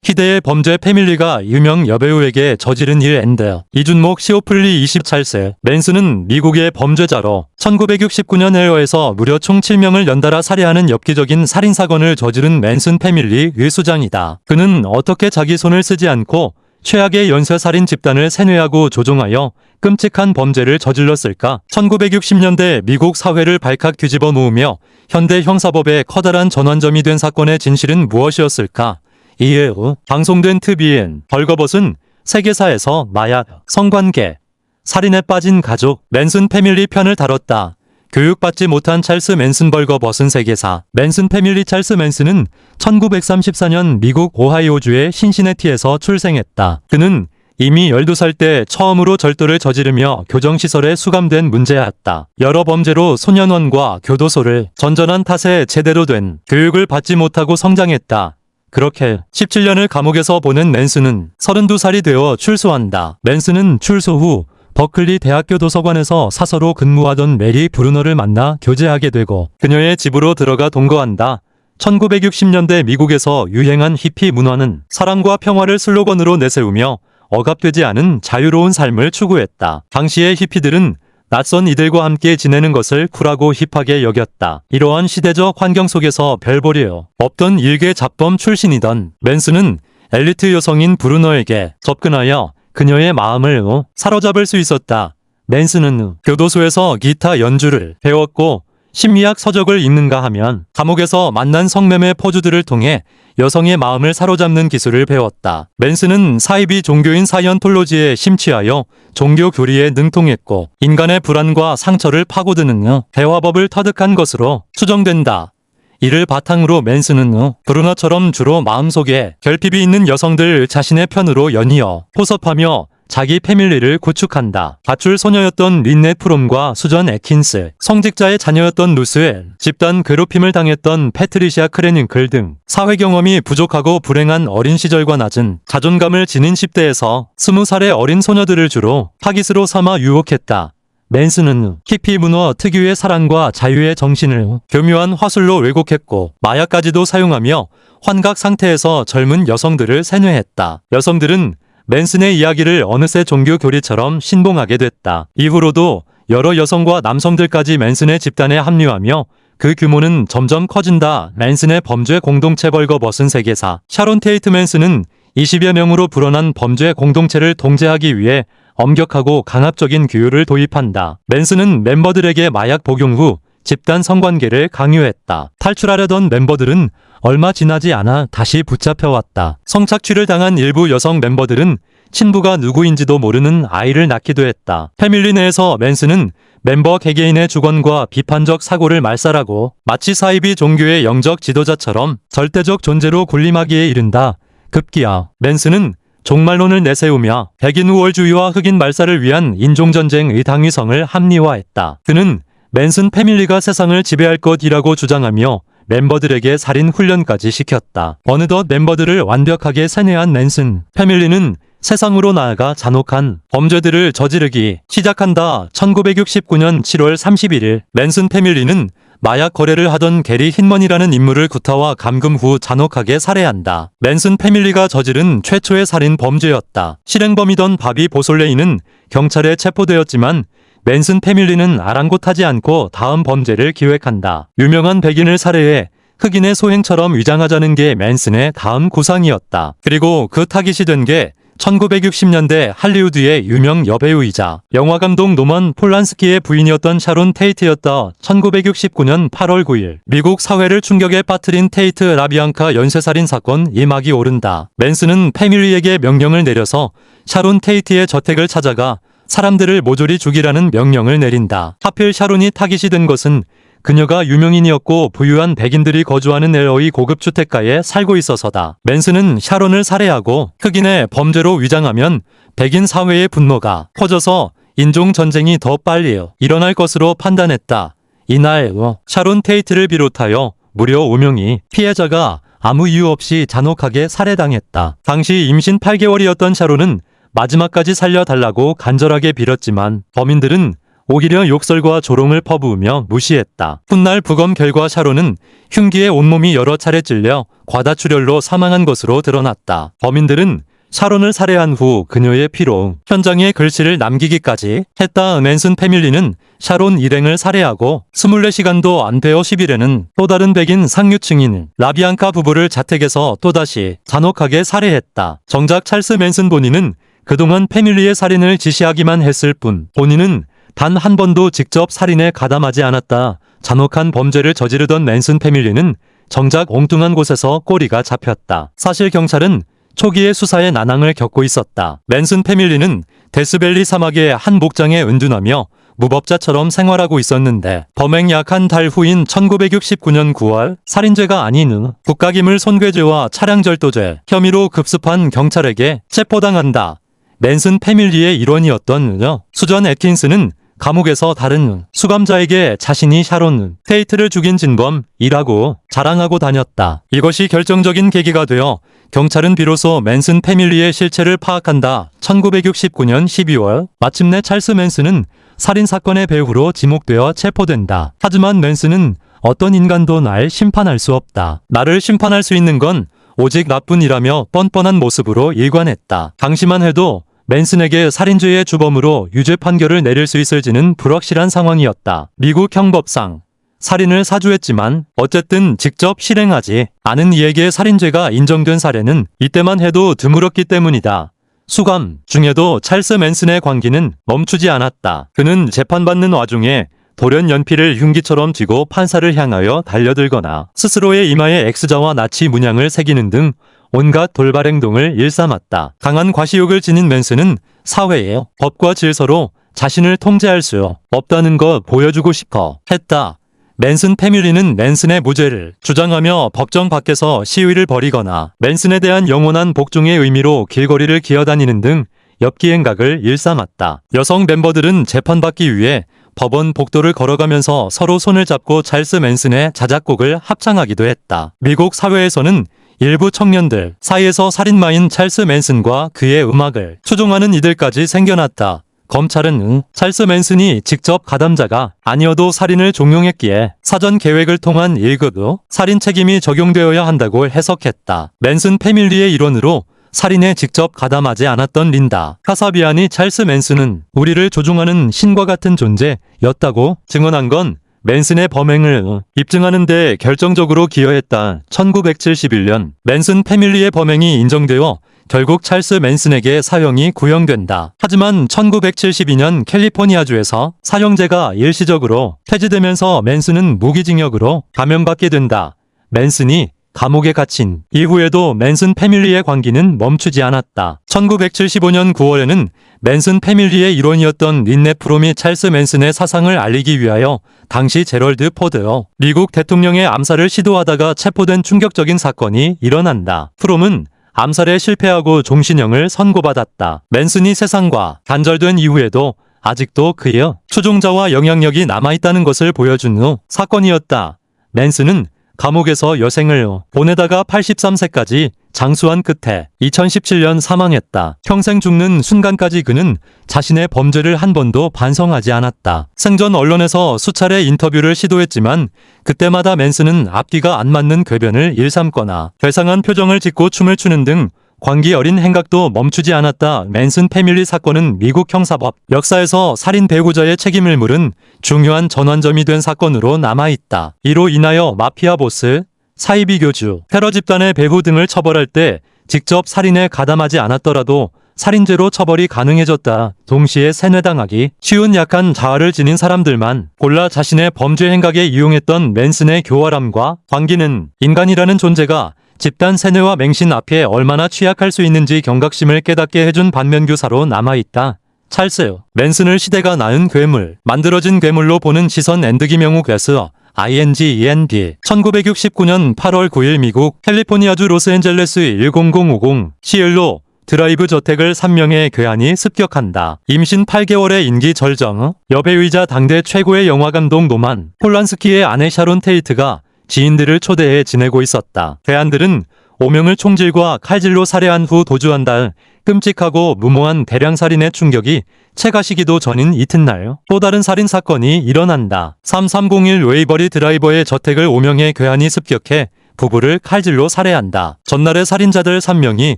희대의 범죄 패밀리가 유명 여배우에게 저지른 일 앤드. 이준목 시오플리 24세. 맨슨은 미국의 범죄자로 1969년 LA에서 무려 총 7명을 연달아 살해하는 엽기적인 살인사건을 저지른 맨슨 패밀리의 수장이다. 그는 어떻게 자기 손을 쓰지 않고 최악의 연쇄살인 집단을 세뇌하고 조종하여 끔찍한 범죄를 저질렀을까? 1960년대 미국 사회를 발칵 뒤집어 놓으며 현대 형사법의 커다란 전환점이 된 사건의 진실은 무엇이었을까? 이에 방송된 TVN 벌거벗은 세계사에서 마약, 성관계, 살인에 빠진 가족, 맨슨 패밀리 편을 다뤘다. 교육받지 못한 찰스 맨슨 벌거벗은 세계사. 맨슨 패밀리. 찰스 맨슨은 1934년 미국 오하이오주의 신시내티에서 출생했다. 그는 이미 12살 때 처음으로 절도를 저지르며 교정시설에 수감된 문제였다. 여러 범죄로 소년원과 교도소를 전전한 탓에 제대로 된 교육을 받지 못하고 성장했다. 그렇게 17년을 감옥에서 보낸 맨슨은 32살이 되어 출소한다. 맨슨은 출소 후 버클리 대학교 도서관에서 사서로 근무하던 메리 브루너를 만나 교제하게 되고 그녀의 집으로 들어가 동거한다. 1960년대 미국에서 유행한 히피 문화는 사랑과 평화를 슬로건으로 내세우며 억압되지 않은 자유로운 삶을 추구했다. 당시의 히피들은 낯선 이들과 함께 지내는 것을 쿨하고 힙하게 여겼다. 이러한 시대적 환경 속에서 별 볼일 없던 일개 잡범 출신이던 맨슨은 엘리트 여성인 브루너에게 접근하여 그녀의 마음을 사로잡을 수 있었다. 맨슨은 교도소에서 기타 연주를 배웠고 심리학 서적을 읽는가 하면 감옥에서 만난 성매매 포주들을 통해 여성의 마음을 사로잡는 기술을 배웠다. 맨슨은 사이비 종교인 사이언톨로지에 심취하여 종교 교리에 능통했고 인간의 불안과 상처를 파고드는 대화법을 터득한 것으로 추정된다. 이를 바탕으로 맨슨은 브루너처럼 주로 마음속에 결핍이 있는 여성들 자신의 편으로 연이어 포섭하며 자기 패밀리를 구축한다. 가출 소녀였던 린넷 프롬과 수전 애킨스, 성직자의 자녀였던 루스엘, 집단 괴롭힘을 당했던 패트리시아 크레닝클 등 사회 경험이 부족하고 불행한 어린 시절과 낮은 자존감을 지닌 10대에서 20살의 어린 소녀들을 주로 타깃으로 삼아 유혹했다. 맨슨은 히피 문화 특유의 사랑과 자유의 정신을 교묘한 화술로 왜곡했고 마약까지도 사용하며 환각 상태에서 젊은 여성들을 세뇌했다. 여성들은 맨슨의 이야기를 어느새 종교 교리처럼 신봉하게 됐다. 이후로도 여러 여성과 남성들까지 맨슨의 집단에 합류하며 그 규모는 점점 커진다. 맨슨의 범죄 공동체 벌거벗은 세계사. 샤론 테이트. 맨슨은 20여 명으로 불어난 범죄 공동체를 통제하기 위해 엄격하고 강압적인 규율을 도입한다. 맨슨은 멤버들에게 마약 복용 후 집단 성관계를 강요했다. 탈출하려던 멤버들은 얼마 지나지 않아 다시 붙잡혀왔다. 성착취를 당한 일부 여성 멤버들은 친부가 누구인지도 모르는 아이를 낳기도 했다. 패밀리 내에서 맨슨은 멤버 개개인의 주권과 비판적 사고를 말살하고 마치 사이비 종교의 영적 지도자처럼 절대적 존재로 군림하기에 이른다. 급기야 맨슨은 종말론을 내세우며 백인 우월주의와 흑인 말살을 위한 인종전쟁의 당위성을 합리화했다. 그는 맨슨 패밀리가 세상을 지배할 것이라고 주장하며 멤버들에게 살인 훈련까지 시켰다. 어느덧 멤버들을 완벽하게 세뇌한 맨슨 패밀리는 세상으로 나아가 잔혹한 범죄들을 저지르기 시작한다. 1969년 7월 31일 맨슨 패밀리는 마약 거래를 하던 게리 힌먼이라는 인물을 구타와 감금 후 잔혹하게 살해한다. 맨슨 패밀리가 저지른 최초의 살인 범죄였다. 실행범이던 바비 보솔레이는 경찰에 체포되었지만 맨슨 패밀리는 아랑곳하지 않고 다음 범죄를 기획한다. 유명한 백인을 살해해 흑인의 소행처럼 위장하자는 게 맨슨의 다음 구상이었다. 그리고 그 타깃이 된 게 1960년대 할리우드의 유명 여배우이자 영화감독 노먼 폴란스키의 부인이었던 샤론 테이트였다. 1969년 8월 9일 미국 사회를 충격에 빠뜨린 테이트 라비앙카 연쇄살인 사건 막이 오른다. 맨슨은 패밀리에게 명령을 내려서 샤론 테이트의 저택을 찾아가 사람들을 모조리 죽이라는 명령을 내린다. 하필 샤론이 타깃이 된 것은 그녀가 유명인이었고 부유한 백인들이 거주하는 LA 고급 주택가에 살고 있어서다. 맨슨은 샤론을 살해하고 흑인의 범죄로 위장하면 백인 사회의 분노가 커져서 인종전쟁이 더 빨리 일어날 것으로 판단했다. 이날 샤론 테이트를 비롯하여 무려 5명이 피해자가 아무 이유 없이 잔혹하게 살해당했다. 당시 임신 8개월이었던 샤론은 마지막까지 살려달라고 간절하게 빌었지만 범인들은 오히려 욕설과 조롱을 퍼부으며 무시했다. 훗날 부검 결과 샤론은 흉기에 온몸이 여러 차례 찔려 과다출혈로 사망한 것으로 드러났다. 범인들은 샤론을 살해한 후 그녀의 피로 현장에 글씨를 남기기까지 했다. 맨슨 패밀리는 샤론 일행을 살해하고 24시간도 안 되어 10일에는 또 다른 백인 상류층인 라비앙카 부부를 자택에서 또다시 잔혹하게 살해했다. 정작 찰스 맨슨 본인은 그동안 패밀리의 살인을 지시하기만 했을 뿐 본인은 단 한 번도 직접 살인에 가담하지 않았다. 잔혹한 범죄를 저지르던 맨슨 패밀리는 정작 엉뚱한 곳에서 꼬리가 잡혔다. 사실 경찰은 초기의 수사에 난항을 겪고 있었다. 맨슨 패밀리는 데스밸리 사막의 한 목장에 은둔하며 무법자처럼 생활하고 있었는데 범행 약 한 달 후인 1969년 9월 살인죄가 아닌 국가기물 손괴죄와 차량절도죄 혐의로 급습한 경찰에게 체포당한다. 맨슨 패밀리의 일원이었던 수전 애킨스는 감옥에서 다른 수감자에게 자신이 샤론 테이트를 죽인 진범이라고 자랑하고 다녔다. 이것이 결정적인 계기가 되어 경찰은 비로소 맨슨 패밀리의 실체를 파악한다. 1969년 12월 마침내 찰스 맨슨은 살인사건의 배후로 지목되어 체포된다. 하지만 맨슨은 어떤 인간도 날 심판할 수 없다. 나를 심판할 수 있는 건 오직 나뿐이라며 뻔뻔한 모습으로 일관했다. 당시만 해도 맨슨에게 살인죄의 주범으로 유죄 판결을 내릴 수 있을지는 불확실한 상황이었다. 미국 형법상 살인을 사주했지만 어쨌든 직접 실행하지 않은 이에게 살인죄가 인정된 사례는 이때만 해도 드물었기 때문이다. 수감 중에도 찰스 맨슨의 광기는 멈추지 않았다. 그는 재판받는 와중에 돌연 연필을 흉기처럼 쥐고 판사를 향하여 달려들거나 스스로의 이마에 X자와 나치 문양을 새기는 등 온갖 돌발 행동을 일삼았다. 강한 과시욕을 지닌 맨슨은 사회의 법과 질서로 자신을 통제할 수 없다는 거 보여주고 싶어 했다. 맨슨 패밀리는 맨슨의 무죄를 주장하며 법정 밖에서 시위를 벌이거나 맨슨에 대한 영원한 복종의 의미로 길거리를 기어다니는 등 엽기 행각을 일삼았다. 여성 멤버들은 재판받기 위해 법원 복도를 걸어가면서 서로 손을 잡고 찰스 맨슨의 자작곡을 합창하기도 했다. 미국 사회에서는 일부 청년들 사이에서 살인마인 찰스 맨슨과 그의 음악을 추종하는 이들까지 생겨났다. 검찰은 찰스 맨슨이 직접 가담자가 아니어도 살인을 종용했기에 사전 계획을 통한 1급 살인 책임이 적용되어야 한다고 해석했다. 맨슨 패밀리의 일원으로 살인에 직접 가담하지 않았던 린다 카사비안이 찰스 맨슨은 우리를 조종하는 신과 같은 존재였다고 증언한 건 맨슨의 범행을 입증하는 데 결정적으로 기여했다. 1971년 맨슨 패밀리의 범행이 인정되어 결국 찰스 맨슨에게 사형이 구형된다. 하지만 1972년 캘리포니아주에서 사형제가 일시적으로 폐지되면서 맨슨은 무기징역으로 감형받게 된다. 맨슨이 감옥에 갇힌 이후에도 맨슨 패밀리의 광기는 멈추지 않았다. 1975년 9월에는 맨슨 패밀리의 일원이었던 린네 프롬이 찰스 맨슨의 사상을 알리기 위하여 당시 제럴드 포드 미국 대통령의 암살을 시도하다가 체포된 충격적인 사건이 일어난다. 프롬은 암살에 실패하고 종신형을 선고받았다. 맨슨이 세상과 단절된 이후에도 아직도 그의 추종자와 영향력이 남아있다는 것을 보여준 후 사건이었다. 맨슨은 감옥에서 여생을 보내다가 83세까지 장수한 끝에 2017년 사망했다. 평생 죽는 순간까지 그는 자신의 범죄를 한 번도 반성하지 않았다. 생전 언론에서 수차례 인터뷰를 시도했지만 그때마다 맨슨은 앞뒤가 안 맞는 궤변을 일삼거나 괴상한 표정을 짓고 춤을 추는 등 광기 어린 행각도 멈추지 않았다. 맨슨 패밀리 사건은 미국 형사법 역사에서 살인 배후자의 책임을 물은 중요한 전환점이 된 사건으로 남아있다. 이로 인하여 마피아 보스, 사이비 교주, 테러 집단의 배후 등을 처벌할 때 직접 살인에 가담하지 않았더라도 살인죄로 처벌이 가능해졌다. 동시에 세뇌당하기 쉬운 약한 자아를 지닌 사람들만 골라 자신의 범죄 행각에 이용했던 맨슨의 교활함과 광기는 인간이라는 존재가 집단 세뇌와 맹신 앞에 얼마나 취약할 수 있는지 경각심을 깨닫게 해준 반면교사로 남아있다. 찰스 맨슨을 시대가 낳은 괴물, 만들어진 괴물로 보는 시선 김영우 괴스 INGEND 1969년 8월 9일 미국 캘리포니아주 로스앤젤레스 10050 시일로 드라이브 저택을 3명의 괴한이 습격한다. 임신 8개월의 인기 절정, 여배우이자 당대 최고의 영화감독 노만 폴란스키의 아내 샤론 테이트가 지인들을 초대해 지내고 있었다. 괴한들은 5명을 총질과 칼질로 살해한 후 도주한 달 끔찍하고 무모한 대량살인의 충격이 채가시기도 전인 이튿날 또 다른 살인사건이 일어난다. 3301 웨이버리 드라이버의 저택을 5명의 괴한이 습격해 부부를 칼질로 살해한다. 전날의 살인자들 3명이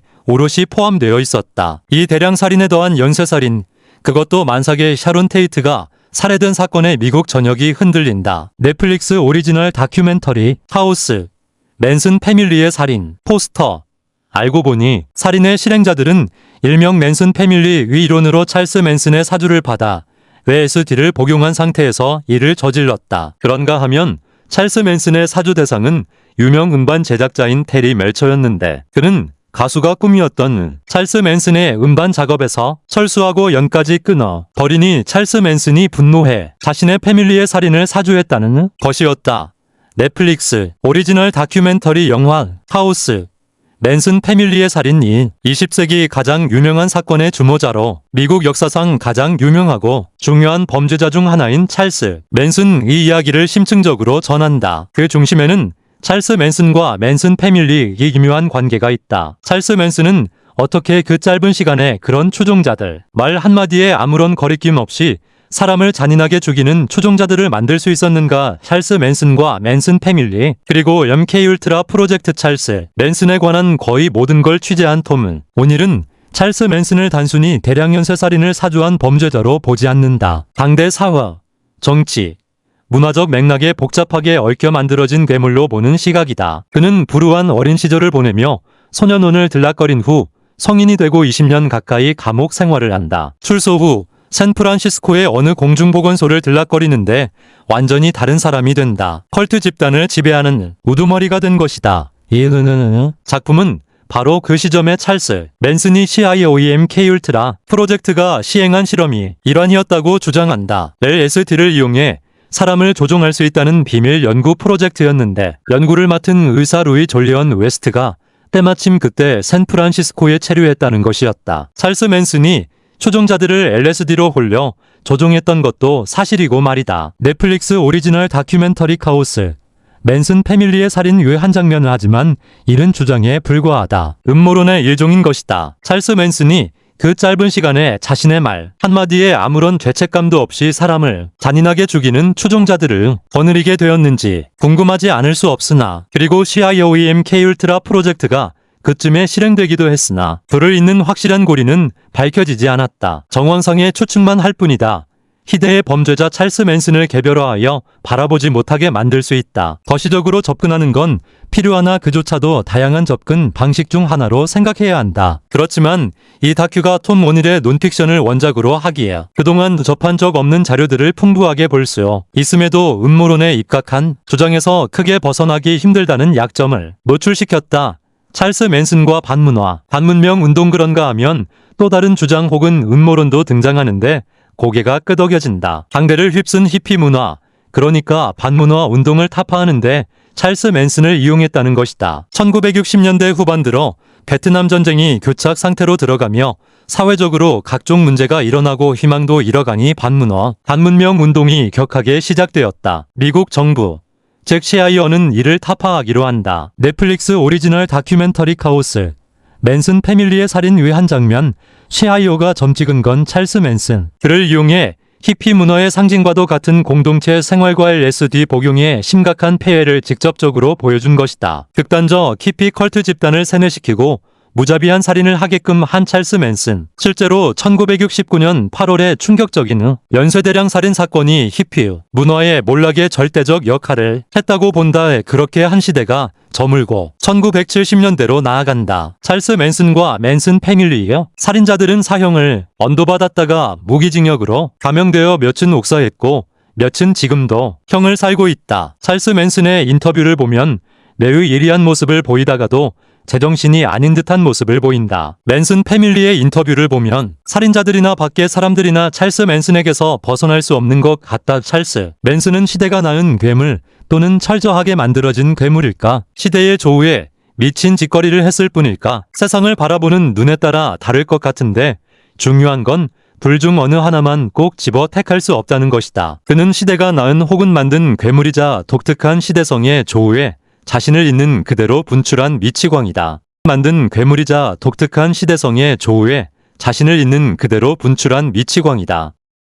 오롯이 포함되어 있었다. 이 대량살인에 더한 연쇄살인, 그것도 만삭의 샤론 테이트가 살해된 사건에 미국 전역이 흔들린다. 넷플릭스 오리지널 다큐멘터리 하우스, 맨슨 패밀리의 살인, 포스터. 알고 보니 살인의 실행자들은 일명 맨슨 패밀리 위 이론으로 찰스 맨슨의 사주를 받아 LSD를 복용한 상태에서 이를 저질렀다. 그런가 하면 찰스 맨슨의 사주 대상은 유명 음반 제작자인 테리 멜처였는데 그는 가수가 꿈이었던 찰스 맨슨의 음반 작업에서 철수하고 연까지 끊어 버리니 찰스 맨슨이 분노해 자신의 패밀리의 살인을 사주했다는 것이었다. 넷플릭스 오리지널 다큐멘터리 영화 하우스, 맨슨 패밀리의 살인 20세기 가장 유명한 사건의 주모자로 미국 역사상 가장 유명하고 중요한 범죄자 중 하나인 찰스 맨슨 이 이야기를 심층적으로 전한다. 그 중심에는 찰스 맨슨과 맨슨 패밀리 이 기묘한 관계가 있다. 찰스 맨슨은 어떻게 그 짧은 시간에 그런 추종자들, 말 한마디에 아무런 거리낌 없이 사람을 잔인하게 죽이는 추종자들을 만들 수 있었는가? 찰스 맨슨과 맨슨 패밀리, 그리고 MK 울트라 프로젝트 찰스 맨슨에 관한 거의 모든 걸 취재한 톰은 오늘은 찰스 맨슨을 단순히 대량 연쇄살인을 사주한 범죄자로 보지 않는다. 당대 사회, 정치, 문화적 맥락에 복잡하게 얽혀 만들어진 괴물로 보는 시각이다. 그는 불우한 어린 시절을 보내며 소년원을 들락거린 후 성인이 되고 20년 가까이 감옥 생활을 한다. 출소 후 샌프란시스코의 어느 공중보건소를 들락거리는데 완전히 다른 사람이 된다. 컬트 집단을 지배하는 우두머리가 된 것이다. 작품은 바로 그 시점의 찰스 맨슨이 CIOEMK 울트라 프로젝트가 시행한 실험이 일환이었다고 주장한다. LSD를 이용해 사람을 조종할 수 있다는 비밀 연구 프로젝트였는데 연구를 맡은 의사 루이 졸리언 웨스트가 때마침 그때 샌프란시스코에 체류했다는 것이었다. 찰스 맨슨이 추종자들을 LSD로 홀려 조종했던 것도 사실이고 말이다. 넷플릭스 오리지널 다큐멘터리 카오스, 맨슨 패밀리의 살인 유의 한 장면을 하지만 이른 주장에 불과하다. 음모론의 일종인 것이다. 찰스 맨슨이 그 짧은 시간에 자신의 말 한마디에 아무런 죄책감도 없이 사람을 잔인하게 죽이는 추종자들을 거느리게 되었는지 궁금하지 않을 수 없으나 그리고 CIOEMK 울트라 프로젝트가 그쯤에 실행되기도 했으나 불을 잇는 확실한 고리는 밝혀지지 않았다. 정황상의 추측만 할 뿐이다. 희대의 범죄자 찰스 맨슨을 개별화하여 바라보지 못하게 만들 수 있다. 거시적으로 접근하는 건 필요하나 그조차도 다양한 접근 방식 중 하나로 생각해야 한다. 그렇지만 이 다큐가 톰 오닐의 논픽션을 원작으로 하기에 그동안 접한 적 없는 자료들을 풍부하게 볼 수 있음에도 음모론에 입각한 주장에서 크게 벗어나기 힘들다는 약점을 노출시켰다. 찰스 맨슨과 반문화, 반문명 운동 그런가 하면 또 다른 주장 혹은 음모론도 등장하는데 고개가 끄덕여진다. 당대를 휩쓴 히피 문화, 그러니까 반문화 운동을 타파하는데 찰스 맨슨을 이용했다는 것이다. 1960년대 후반 들어 베트남 전쟁이 교착 상태로 들어가며 사회적으로 각종 문제가 일어나고 희망도 잃어가니 반문화, 반문명 운동이 격하게 시작되었다. 미국 정부, 즉 CIO는 이를 타파하기로 한다. 넷플릭스 오리지널 다큐멘터리 카오스, 맨슨 패밀리의 살인 위의 한 장면, CIO가 점 찍은 건 찰스 맨슨. 그를 이용해 히피 문화의 상징과도 같은 공동체 생활과 LSD 복용의 심각한 폐해를 직접적으로 보여준 것이다. 극단적 히피 컬트 집단을 세뇌시키고 무자비한 살인을 하게끔 한 찰스 맨슨. 실제로 1969년 8월에 충격적인 연쇄대량 살인 사건이 히피 문화의 몰락의 절대적 역할을 했다고 본다. 그렇게 한 시대가 저물고 1970년대로 나아간다. 찰스 맨슨과 맨슨 패밀리의 살인자들은 사형을 언도받았다가 무기징역으로 감형되어 몇은 옥사했고 몇은 지금도 형을 살고 있다. 찰스 맨슨의 인터뷰를 보면 매우 예리한 모습을 보이다가도 제정신이 아닌 듯한 모습을 보인다. 맨슨 패밀리의 인터뷰를 보면 살인자들이나 밖의 사람들이나 찰스 맨슨에게서 벗어날 수 없는 것 같다. 찰스 맨슨은 시대가 낳은 괴물 또는 철저하게 만들어진 괴물일까? 시대의 조우에 미친 짓거리를 했을 뿐일까? 세상을 바라보는 눈에 따라 다를 것 같은데 중요한 건 둘 중 어느 하나만 꼭 집어 택할 수 없다는 것이다. 그는 시대가 낳은 혹은 만든 괴물이자 독특한 시대성의 조우에 자신을 있는 그대로 분출한 미치광이다. 만든 괴물이자 독특한 시대성의 조우에 자신을 있는 그대로 분출한 미치광이다.